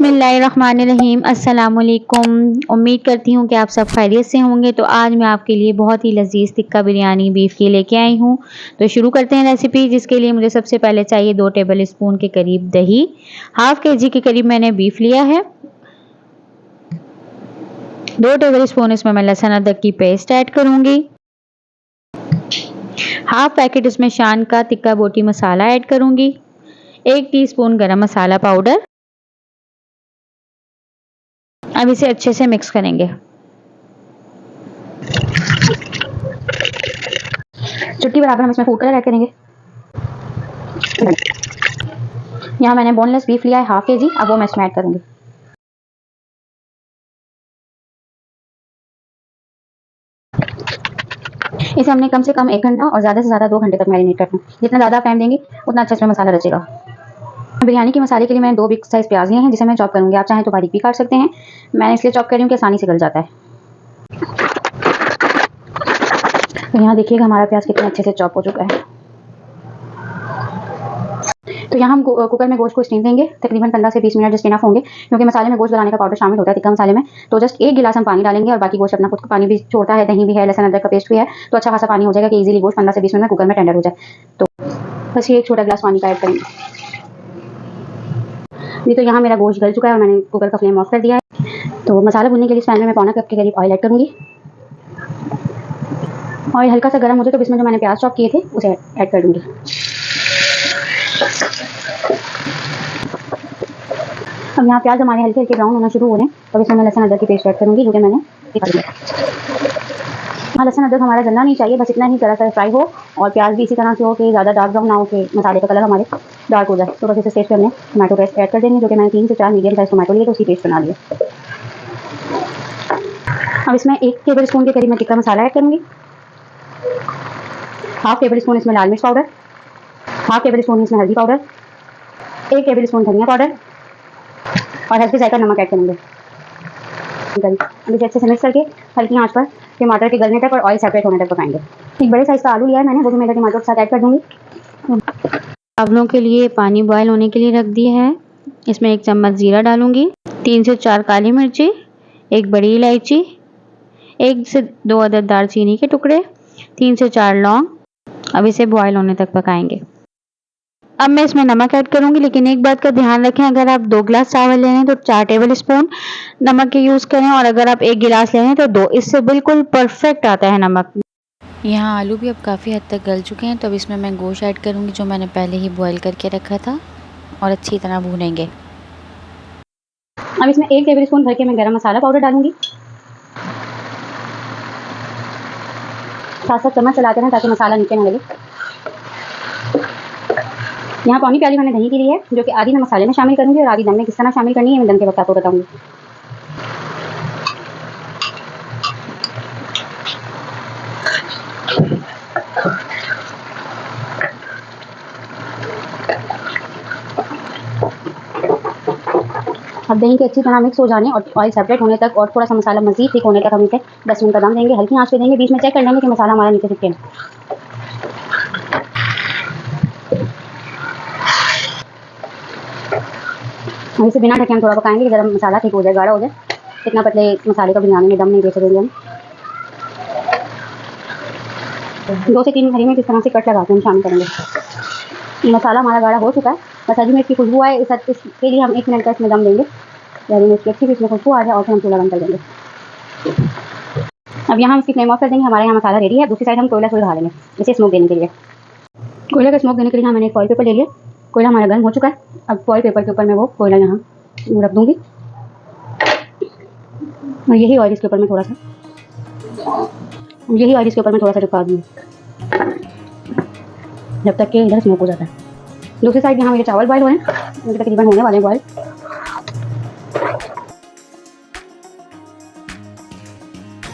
बिस्मिल्लाहिर्रहमानिर्रहीम। अस्सलामुअलैकुम। उम्मीद करती हूँ कि आप सब खैरियत से होंगे। तो आज मैं आपके लिए बहुत ही लजीज टिक्का बिरयानी बीफ की लेके आई हूँ। तो शुरू करते हैं रेसिपी। जिसके लिए मुझे सबसे पहले चाहिए 2 टेबल स्पून के करीब दही। हाफ केजी के करीब मैंने बीफ लिया है। 2 टेबल स्पून इसमें मैं लहसुन अदरक की पेस्ट ऐड करूंगी। हाफ पैकेट इसमें शान का टिक्का बोटी मसाला ऐड करूंगी। 1 टीस्पून गरम मसाला पाउडर। अब इसे अच्छे से मिक्स करेंगे। चुटकी बराबर हम इसमें फूड कलर ऐड करेंगे। यहाँ मैंने बोनलेस बीफ लिया है हाफ केजी। अब वो मैं इसमें ऐड करूंगी। इसे हमने कम से कम 1 घंटा और ज़्यादा से ज़्यादा 2 घंटे तक मैरिनेट करना है। जितना ज़्यादा टाइम देंगे उतना अच्छा इसमें मसाला रचेगा। बिरयानी के मसाले के लिए मैंने 2 बिग साइज़ प्याज लिए हैं जिसे मैं चॉप करूंगी। आप चाहें तो बारीक भी काट सकते हैं। मैंने इसलिए चॉप कर रही हूँ कि आसानी से गल जाता है। तो यहाँ देखिएगा हमारा प्याज कितना अच्छे से चॉप हो चुका है। तो यहाँ हम कुकर में गोश्त को स्टीम देंगे तकरीबन 15 से 20 मिनट जस्ट इनफ होंगे, क्योंकि मसाले में गोश्त गलाने का पाउडर शामिल होता है टिक्का मसाले में। तो जस्ट 1 गिलास हम पानी डालेंगे और बाकी गोश्त अपना खुद को पानी भी छोड़ता है, दही भी है, लहसुन अदरक का पेस्ट भी है, तो अच्छा खासा पानी हो जाएगा कि इजीली गोश्त 15 से 20 मिनट में कुकर में टेंडर हो जाए। तो बस ये 1 छोटा गिलास पानी का ऐड करेंगे। नहीं तो यहाँ मेरा गोश्त गल चुका है और मैंने कुकर का फ्लेम ऑफ कर दिया है। तो मसाला भूनने के लिए इस पैन में मैं पौना कप के करीब ऑयल ऐड करूँगी। ऑयल हल्का सा गर्म हो जाए तो इसमें जो मैंने प्याज चॉप किए थे उसे ऐड कर दूँगी। अब यहाँ प्याज हमारे हल्के हल्के ब्राउन होना शुरू हो रहे हैं, तो इसमें मैं लहसुन अदरक की पेस्ट ऐड करूँगी, जो कि मैंने हाँ लहसुन अदरक हमारा जलना नहीं चाहिए, बस इतना ही ज़रा सा फ्राई हो और प्याज भी इसी तरह से हो कि ज़्यादा डार्क ब्राउन ना हो कि मसाले का कलर हमारे डार्क हो जाए। तो बस इसे स्टेज करने टमाटो पेस्ट ऐड कर देंगे, जो कि मैंने 3 से 4 मीडियम साइज टमाटो लिए तो उसी पेस्ट बना लिया। अब इसमें 1 टेबल स्पून के करीब मैं टिक्का मसाला ऐड करूँगी। हाफ टेबल स्पून इसमें लाल मिर्च पाउडर, हाफ टेबल स्पून इसमें हल्दी पाउडर, 1 टेबल स्पून धनिया पाउडर और हल्के जायका नमक ऐड करेंगे। अब इसे अच्छे से मिक्स करके हल्की आंच पर टमाटर के गलने तक और ऑयल सेपरेट होने तक पकाएंगे। एक बड़े साइज का आलू लिया है मैंने, वो भी मैं टमाटर के साथ ऐड कर दूंगी। चावलों के लिए पानी बॉयल होने के लिए रख दिया है। इसमें 1 चम्मच जीरा डालूंगी, 3 से 4 काली मिर्ची, 1 बड़ी इलायची, 1 से 2 अदद दालचीनी के टुकड़े, 3 से 4 लौंग। अब इसे बॉयल होने तक पकाएंगे। अब मैं इसमें नमक ऐड करूंगी, लेकिन एक बात का ध्यान रखें, अगर आप 2 गिलास चावल ले रहे हैं तो 4 टेबल स्पून नमक के यूज़ करें, और अगर आप 1 गिलास ले रहे हैं तो 2। इससे बिल्कुल परफेक्ट आता है नमक। यहाँ आलू भी अब काफ़ी हद तक गल चुके हैं, तो अब इसमें मैं गोश्त ऐड करूँगी जो मैंने पहले ही बॉयल करके रखा था, और अच्छी तरह भूनेंगे। अब इसमें 1 टेबल स्पून भर के मैं गरम मसाला पाउडर डालूंगी। साथ चम्मच चलाते रहें ताकि मसाला नीचे ना लगे। यहाँ पौनी प्याली मैंने दही की ली है, जो कि आधी मैं मसाले में शामिल करूँगी और आधी दम में किस तरह शामिल करनी है मैं दम के वक्त आपको बताऊँगी। अब दही के अच्छी तरह मिक्स हो जाने और ऑयल सेपरेट होने तक और थोड़ा सा मसाला मज़ीद थिक होने तक हम इसे 10 मिनट का दम देंगे। हल्की आंच पे देंगे, बीच में चेक कर लेंगे कि मसाला हमारा नीचे चिपके ना। इसे बिना ढके हम थोड़ा पकाएंगे कि जरा मसाला ठीक हो जाए, गाढ़ा हो जाए। इतना पतले मसाले का बिरयानी में दम नहीं दे सकेंगे हम। 2 से 3 हरी मिर्च इस तरह से कट लगा के हम शामिल करेंगे। मसाला हमारा गाढ़ा हो चुका है, बस हरी मिर्च की खुशबू आए इसके लिए हम 1 मिनट का इसमें दम देंगे। हरी मिर्च की अच्छी भी इसमें खुशबू आ जाए और फिर हम चूल्हा बंद कर देंगे। अब यहाँ हम इसकी फ्लेम ऑफ कर देंगे। हमारे यहाँ मसाला रेडी है। दूसरी साइड हम कोयला सुलगा लेंगे इसे स्मोक देने के लिए। कोयला का स्मोक देने के लिए मैंने एक फॉइल पेपर ले लिया। कोयला हमारा गर्म हो चुका है। अब फॉइल पेपर के ऊपर मैं वो कोयला यहाँ रख दूँगी और यही ऑयल इसके ऊपर मैं थोड़ा सा रुका दूँगी जब तक कि इधर स्मोक हो जाता है। दूसरी साइड यहाँ मेरे चावल बॉयल हो रहे हैं, मुझे तकरीबन होने वाले हैं बॉयल।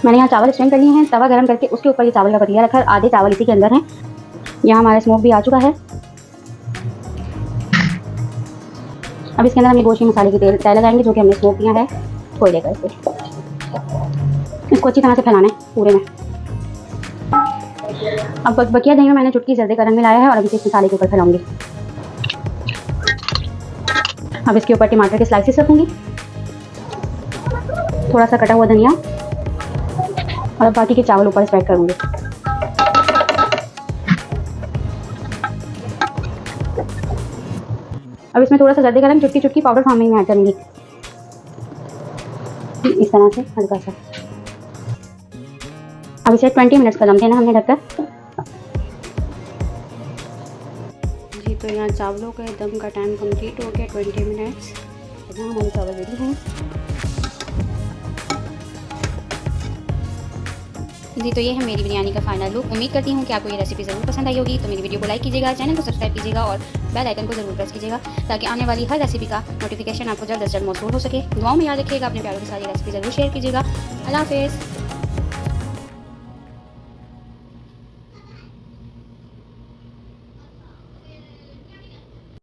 मैंने यहाँ चावल स्ट्रेन कर लिए हैं। तवा गरम करके उसके ऊपर ये चावल का पतीला रखा, आधे चावल इसी के अंदर हैं। यहाँ हमारा स्मोक भी आ चुका है। अब इसके अंदर हम ये गोश्त मसाले की तेल लगाएंगे जो कि हमने स्मोक किया है कोयले का। इसको अच्छी तरह से फैलाना है पूरे में। अब बकिया दही में मैंने चुटकी जर्दे का रंग मिलाया है और अब इसे इस मसाले के ऊपर फैलाऊंगी। अब इसके ऊपर टमाटर के स्लाइसेस रखूँगी, थोड़ा सा कटा हुआ धनिया और बाकी के चावल ऊपर स्प्रेड करूँगी। अब इसमें थोड़ा सा जर्दे का रंग चुटकी चुटकी पाउडर फॉर्म में ऐड करूँगी, इस तरह से हल्का सा। अब इसे 20 मिनट्स का दम देना हमने ढककर। जी तो यहाँ चावलों के दम का टाइम कंप्लीट हो गया 20 मिनट्स। यहाँ हमारे चावल रेडी हैं। जी तो ये है मेरी बिरयानी का फाइनल लुक। उम्मीद करती हूँ कि आपको ये रेसिपी ज़रूर पसंद आई होगी। तो मेरी वीडियो को लाइक कीजिएगा, चैनल को सब्सक्राइब कीजिएगा और बेल आइकन को ज़रूर प्रेस कीजिएगा ताकि आने वाली हर रेसिपी का नोटिफिकेशन आपको जल्द से जल्द मौसूल हो सके। दुआओं में याद रखिएगा, अपने प्यारों के साथ ये रेसिपी ज़रूर शेयर कीजिएगा। अल्लाह हाफ़िज़।